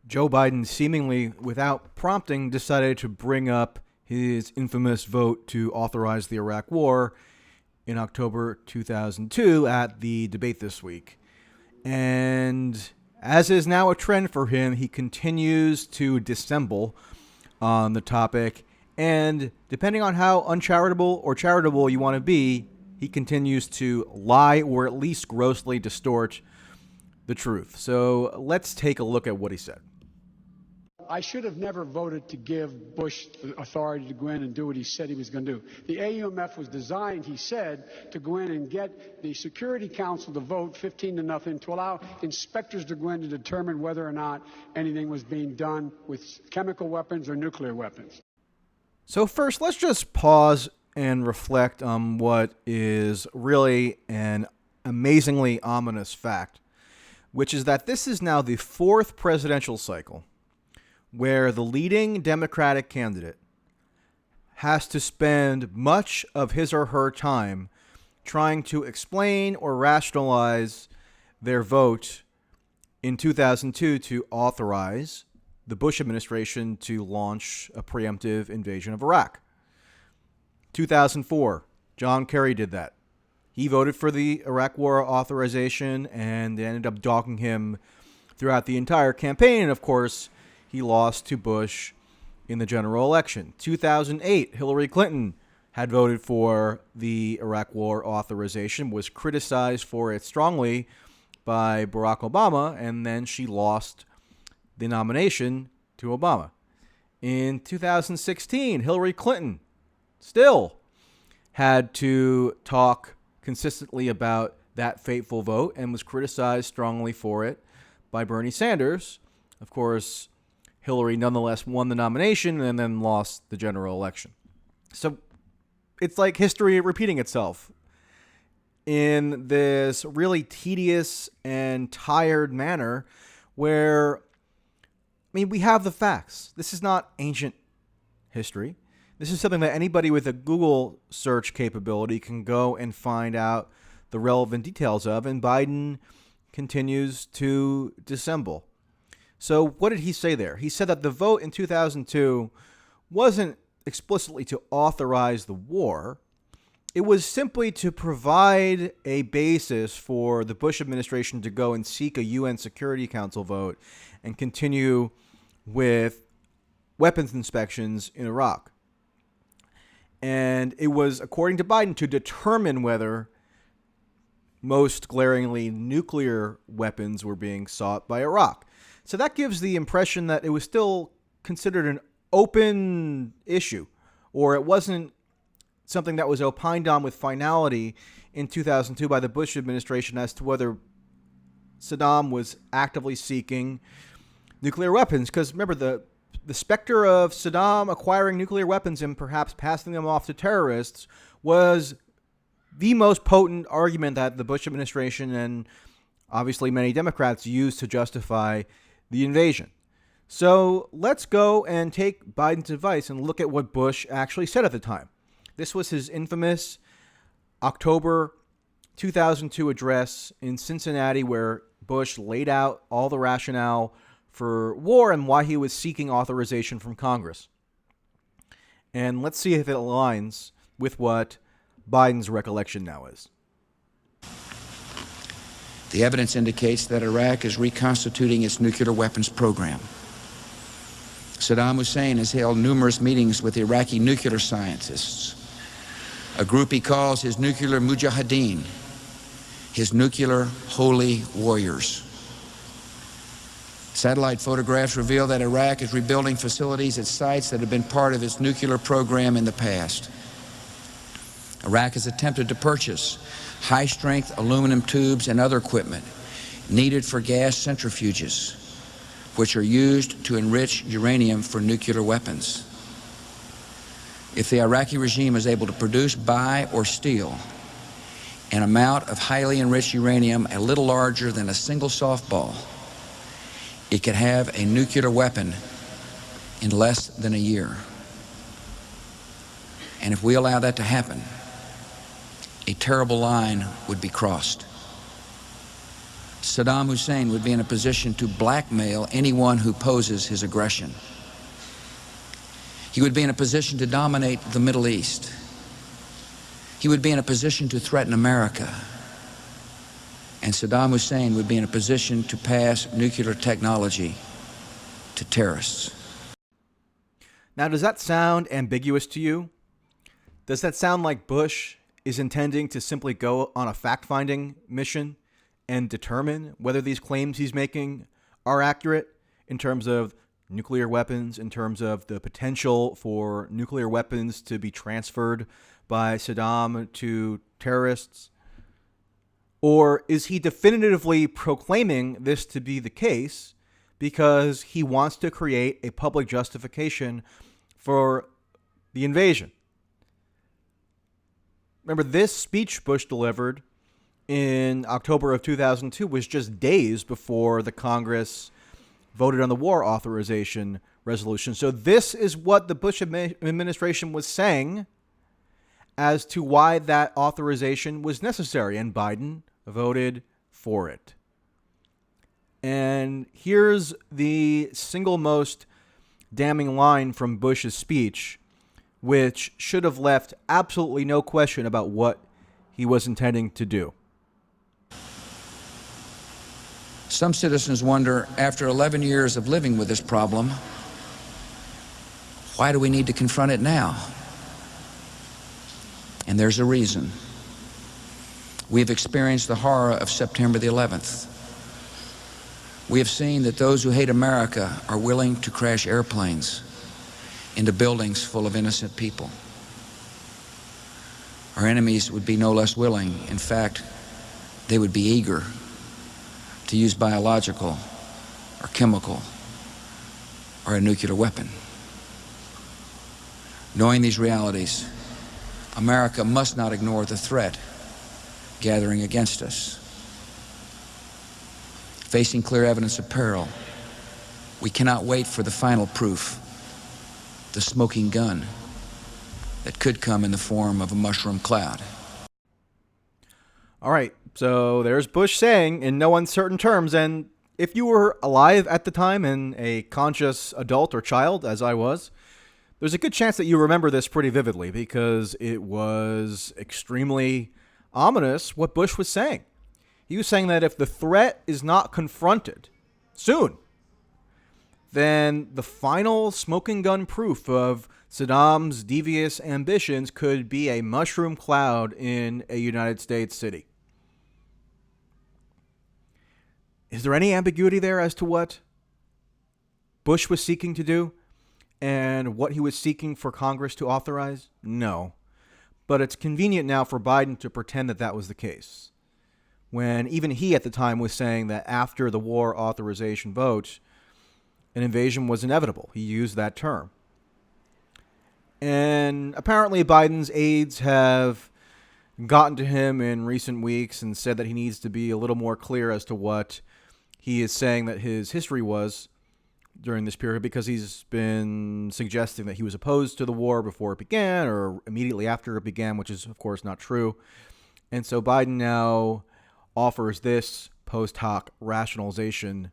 Joe Biden, seemingly without prompting, decided to bring up his infamous vote to authorize the Iraq War in October 2002 at the debate this week. And as is now a trend for him, he continues to dissemble on the topic. And depending on how uncharitable or charitable you want to be, he continues to lie or at least grossly distort the truth. So let's take a look at what he said. I should have never voted to give Bush the authority to go in and do what he said he was going to do. The AUMF was designed, he said, to go in and get the Security Council to vote 15-0 to allow inspectors to go in to determine whether or not anything was being done with chemical weapons or nuclear weapons. So first, let's just pause and reflect on what is really an amazingly ominous fact, which is that this is now the fourth presidential cycle where the leading Democratic candidate has to spend much of his or her time trying to explain or rationalize their vote in 2002 to authorize the Bush administration to launch a preemptive invasion of Iraq. 2004, John Kerry did that. He voted for the Iraq War authorization, and they ended up dogging him throughout the entire campaign. And of course, he lost to Bush in the general election. 2008, Hillary Clinton had voted for the Iraq War authorization, was criticized for it strongly by Barack Obama, and then she lost the nomination to Obama. In 2016, Hillary Clinton still had to talk consistently about that fateful vote and was criticized strongly for it by Bernie Sanders. Of course, Hillary nonetheless won the nomination and then lost the general election. So it's like history repeating itself in this really tedious and tired manner where, we have the facts. This is not ancient history. This is something that anybody with a Google search capability can go and find out the relevant details of, and Biden continues to dissemble. So what did he say there? He said that the vote in 2002 wasn't explicitly to authorize the war. It was simply to provide a basis for the Bush administration to go and seek a UN Security Council vote and continue with weapons inspections in Iraq. And it was, according to Biden, to determine whether most glaringly nuclear weapons were being sought by Iraq. So that gives the impression that it was still considered an open issue, or it wasn't something that was opined on with finality in 2002 by the Bush administration as to whether Saddam was actively seeking nuclear weapons. Because remember, the specter of Saddam acquiring nuclear weapons and perhaps passing them off to terrorists was the most potent argument that the Bush administration and obviously many Democrats used to justify the invasion. So let's go and take Biden's advice and look at what Bush actually said at the time. This was his infamous October 2002 address in Cincinnati, where Bush laid out all the rationale for war and why he was seeking authorization from Congress. And let's see if it aligns with what Biden's recollection now is. The evidence indicates that Iraq is reconstituting its nuclear weapons program. Saddam Hussein has held numerous meetings with Iraqi nuclear scientists, a group he calls his nuclear mujahideen, his nuclear holy warriors. Satellite photographs reveal that Iraq is rebuilding facilities at sites that have been part of its nuclear program in the past. Iraq has attempted to purchase high-strength aluminum tubes and other equipment needed for gas centrifuges, which are used to enrich uranium for nuclear weapons. If the Iraqi regime is able to produce, buy, or steal an amount of highly enriched uranium a little larger than a single softball, it could have a nuclear weapon in less than a year. And if we allow that to happen, a terrible line would be crossed. Saddam Hussein would be in a position to blackmail anyone who opposes his aggression. He would be in a position to dominate the Middle East. He would be in a position to threaten America. And Saddam Hussein would be in a position to pass nuclear technology to terrorists. Now, does that sound ambiguous to you? Does that sound like Bush is intending to simply go on a fact-finding mission and determine whether these claims he's making are accurate in terms of nuclear weapons, in terms of the potential for nuclear weapons to be transferred by Saddam to terrorists? Or is he definitively proclaiming this to be the case because he wants to create a public justification for the invasion? Remember, this speech Bush delivered in October of 2002 was just days before the Congress voted on the war authorization resolution. So this is what the Bush administration was saying as to why that authorization was necessary, and Biden voted for it. And here's the single most damning line from Bush's speech, which should have left absolutely no question about what he was intending to do. Some citizens wonder, after 11 years of living with this problem, why do we need to confront it now? And there's a reason. We've experienced the horror of September the 11th. We have seen that those who hate America are willing to crash airplanes into buildings full of innocent people. Our enemies would be no less willing. In fact, they would be eager to use biological or chemical or a nuclear weapon. Knowing these realities, America must not ignore the threat gathering against us. Facing clear evidence of peril, we cannot wait for the final proof, the smoking gun that could come in the form of a mushroom cloud. All right, so there's Bush saying in no uncertain terms, and if you were alive at the time and a conscious adult or child, as I was, there's a good chance that you remember this pretty vividly because it was extremely ominous what Bush was saying. He was saying that if the threat is not confronted soon, then the final smoking gun proof of Saddam's devious ambitions could be a mushroom cloud in a United States city. Is there any ambiguity there as to what Bush was seeking to do and what he was seeking for Congress to authorize? No. But it's convenient now for Biden to pretend that that was the case, when even he at the time was saying that after the war authorization vote, an invasion was inevitable. He used that term. And apparently Biden's aides have gotten to him in recent weeks and said that he needs to be a little more clear as to what he is saying that his history was during this period, because he's been suggesting that he was opposed to the war before it began or immediately after it began, which is, of course, not true. And so Biden now offers this post hoc rationalization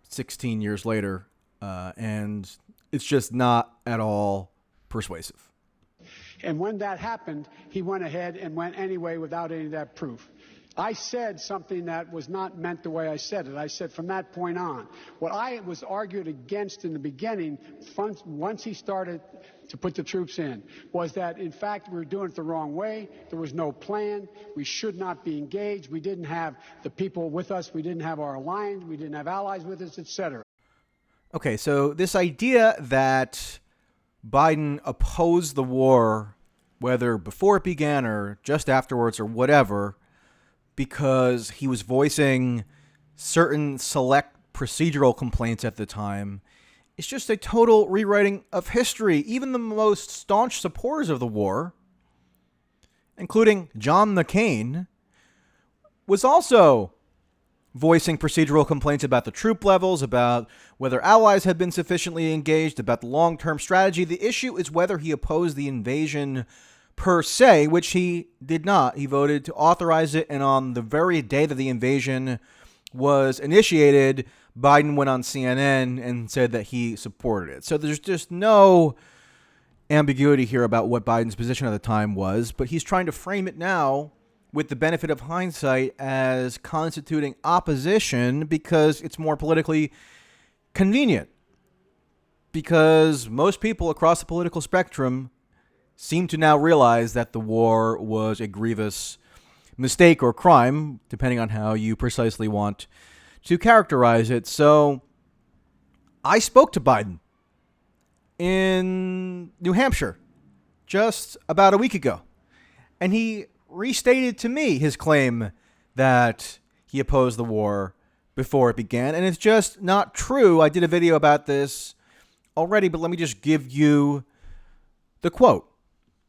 16 years later, and it's just not at all persuasive. And when that happened, he went ahead and went anyway without any of that proof. I said something that was not meant the way I said it. I said from that point on, what I was argued against in the beginning, once he started to put the troops in, was that, in fact, we were doing it the wrong way. There was no plan. We should not be engaged. We didn't have the people with us. We didn't have our alliance. We didn't have allies with us, etc. Okay, so this idea that Biden opposed the war, whether before it began or just afterwards or whatever, because he was voicing certain select procedural complaints at the time, it's just a total rewriting of history. Even the most staunch supporters of the war, including John McCain, was also voicing procedural complaints about the troop levels, about whether allies had been sufficiently engaged, about the long-term strategy. The issue is whether he opposed the invasion per se, which he did not. He voted to authorize it, and on the very day that the invasion was initiated, Biden went on CNN and said that he supported it. So there's just no ambiguity here about what Biden's position at the time was, but he's trying to frame it now with the benefit of hindsight as constituting opposition because it's more politically convenient. Because most people across the political spectrum seem to now realize that the war was a grievous mistake or crime, depending on how you precisely want to characterize it. So I spoke to Biden in New Hampshire just about a week ago, and he restated to me his claim that he opposed the war before it began, and it's just not true. I did a video about this already, but let me just give you the quote.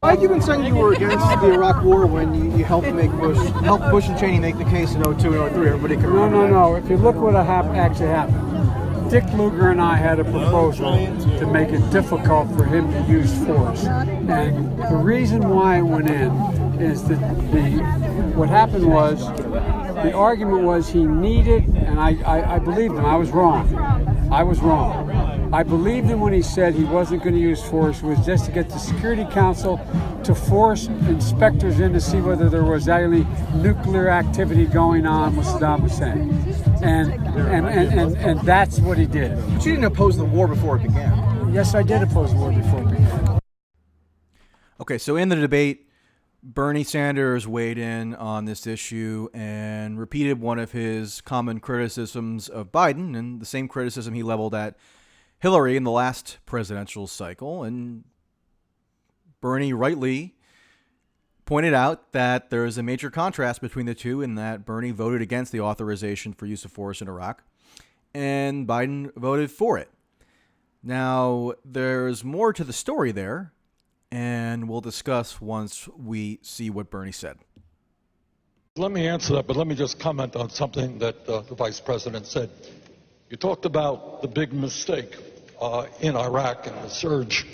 Why have you been saying you were against the Iraq War when you helped Bush and Cheney make the case in 02 and 03? Everybody can remember that. No. If you look what actually happened, Dick Lugar and I had a proposal to make it difficult for him to use force. And the reason why it went in is that what happened was the argument was he needed, and I believed him. I was wrong. I believed him when he said he wasn't going to use force. It was just to get the Security Council to force inspectors in to see whether there was any nuclear activity going on with Saddam Hussein. And that's what he did. But you didn't oppose the war before it began. Yes, I did oppose the war before it began. Okay, so in the debate, Bernie Sanders weighed in on this issue and repeated one of his common criticisms of Biden, and the same criticism he leveled at Hillary in the last presidential cycle. And Bernie rightly pointed out that there is a major contrast between the two in that Bernie voted against the authorization for use of force in Iraq, and Biden voted for it. Now, there's more to the story there, and we'll discuss once we see what Bernie said. Let me answer that, but let me just comment on something that the Vice President said. You talked about the big mistake in Iraq and the surge.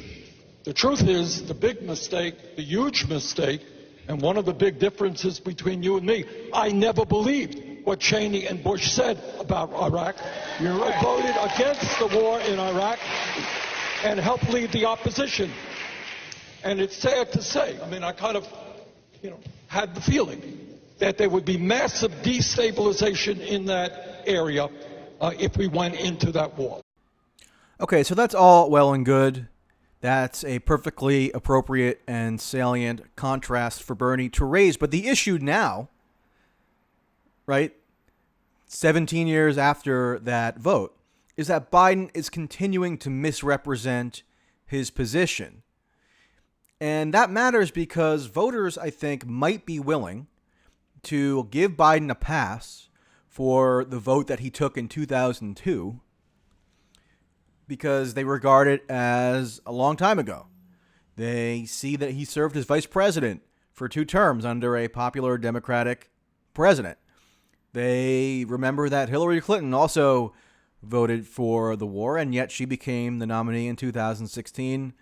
The truth is, the big mistake, the huge mistake, and one of the big differences between you and me, I never believed what Cheney and Bush said about Iraq. You voted against the war in Iraq and helped lead the opposition. And it's sad to say, I mean, I kind of, had the feeling that there would be massive destabilization in that area if we went into that war. Okay, so that's all well and good. That's a perfectly appropriate and salient contrast for Bernie to raise. But the issue now, right, 17 years after that vote, is that Biden is continuing to misrepresent his position. And that matters because voters, I think, might be willing to give Biden a pass for the vote that he took in 2002 because they regard it as a long time ago. They see that he served as vice president for 2 terms under a popular Democratic president. They remember that Hillary Clinton also voted for the war, and yet she became the nominee in 2016.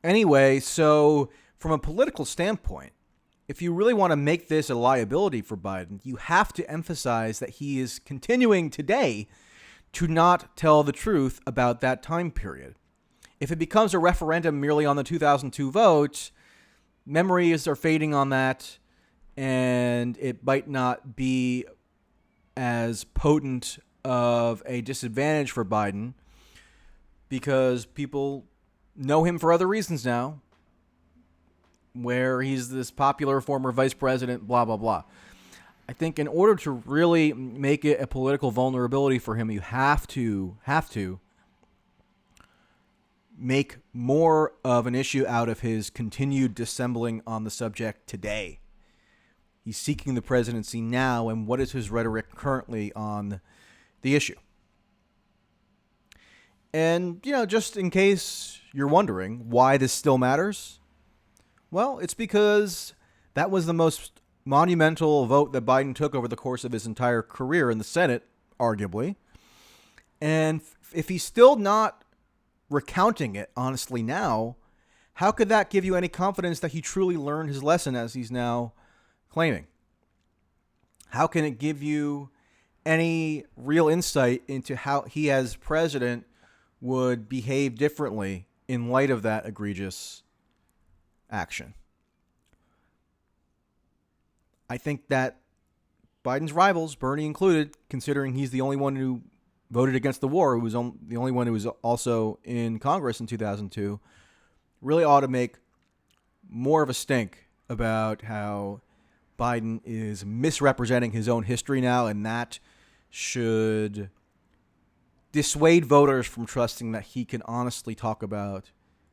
Anyway, so from a political standpoint, if you really want to make this a liability for Biden, you have to emphasize that he is continuing today to not tell the truth about that time period. If it becomes a referendum merely on the 2002 vote, memories are fading on that, and it might not be as potent of a disadvantage for Biden because people know him for other reasons now, where he's this popular former vice president, blah, blah, blah. I think in order to really make it a political vulnerability for him, you have to make more of an issue out of his continued dissembling on the subject today. He's seeking the presidency now, and what is his rhetoric currently on the issue? And, just in case you're wondering why this still matters, well, it's because that was the most monumental vote that Biden took over the course of his entire career in the Senate, arguably. And if he's still not recounting it honestly now, How could that give you any confidence that he truly learned his lesson, as he's now claiming? How can it give you any real insight into how he, as president, would behave differently in light of that egregious action? I think that Biden's rivals, Bernie included, considering he's the only one who voted against the war, who was the only one who was also in Congress in 2002, really ought to make more of a stink about how Biden is misrepresenting his own history now, and that should dissuade voters from trusting that he can honestly talk about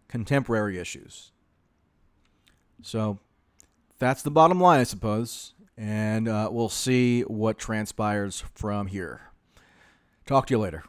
contemporary issues. So that's the bottom line, I suppose, and we'll see what transpires from here. Talk to you later.